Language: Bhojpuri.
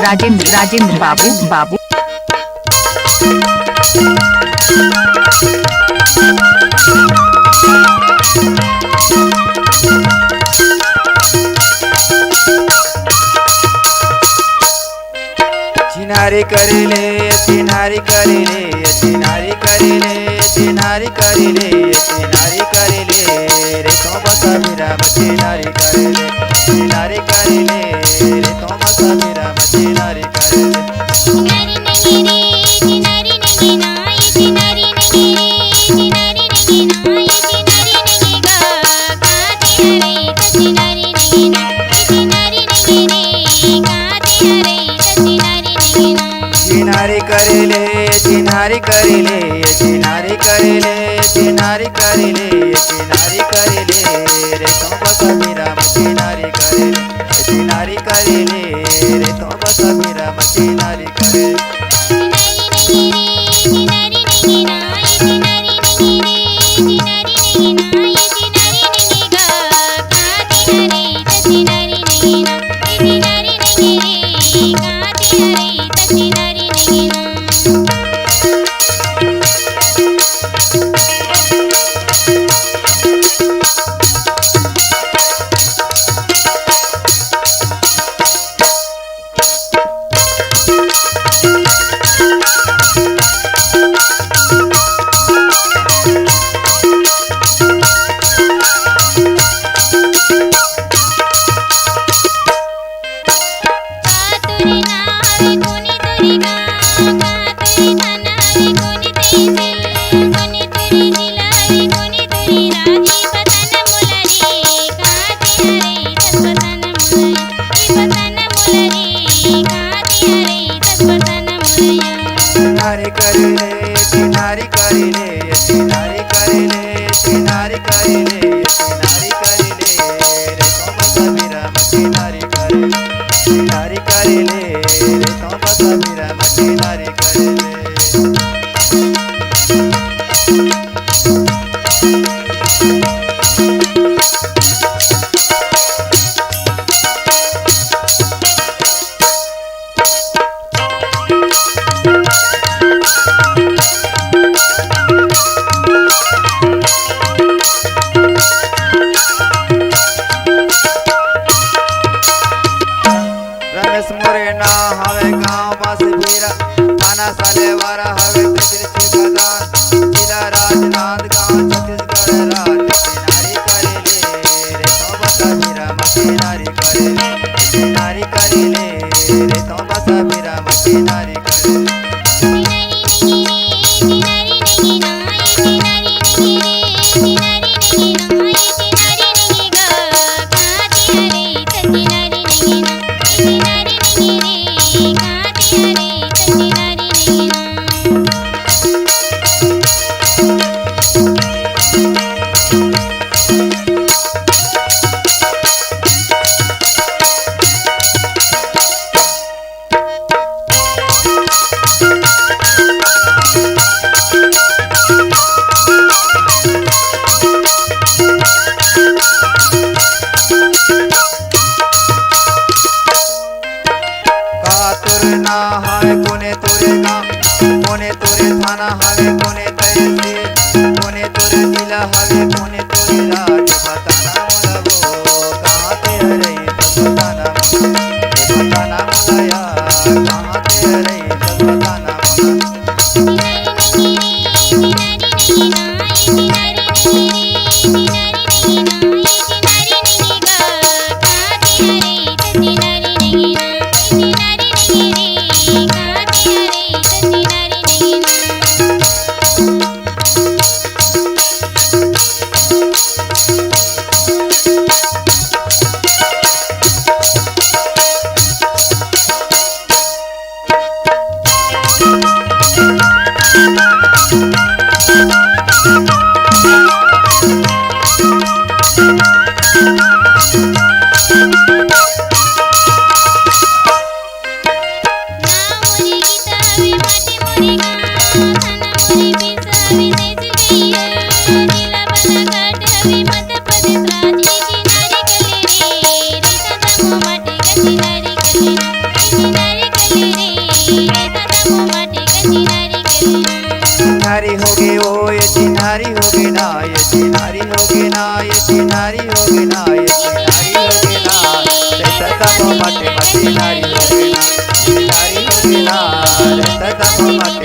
राजेंद्र बाबू चिनारी करेले चिनारी करेले चिनारी करेले चिनारी करेले चिनारी करेले रे तो बसा मेरा चिनारी करेले चिनारी करेले रे तो बसा मेरा चिनारी करेले चिनारी नहीं रे चिनारी नहीं नाई चिनारी नहीं रे चिनारी नहीं नाई चिनारी नहीं गा गाते हरे चिनारी नहीं ना चिनारी नहीं रे गाते हरे चिनारी नहीं ना चिनारी करेले चिनारी करेले चिनारी करेले चिनारी करेले चिनारी करेले रे तो बसा मेरा चिनारी करेले चिनारी करेले रे तो बसा मेरा चिनारी करेले चिनारी नहीं नाई चिनारी नहीं रे चिनारी नहीं नाई चिनारी नहीं गा गाते हरे चिनारी नहीं ना चिनारी नहीं रे गाते हरे चिनारी नहीं ना चिनारी करेले चिनारी करेले चिनारी करेले चिनारी करेले चिनारी करेले रे तो बसा मेरा चिनारी करेले चिनारी करेले रे तो बसा मेरा चिनारी करेले रमेश मोरेना हवे गाँव बस भीरा थाना सालेवारा हवे तिरछी बदान जिला राजनांद गाँव छत्तीसगढ़ राज्य चिनारी करेले रे तो बसा मेरा चिनारी करेले चिनारी करेले रे तो बसा मेरा चिनारी करेले ना हवे कोने तोरे गाँव कोने तोरे थाना हवे कोने तहसील कोने तोरे जिला हवे कोने तोरे राज्य बताना मोला वो कहाँ ते हरे बताना मोला बताना मोला यार कहाँ ते हरे बताना चिनारी मते मते नारी होगिनार सतत मते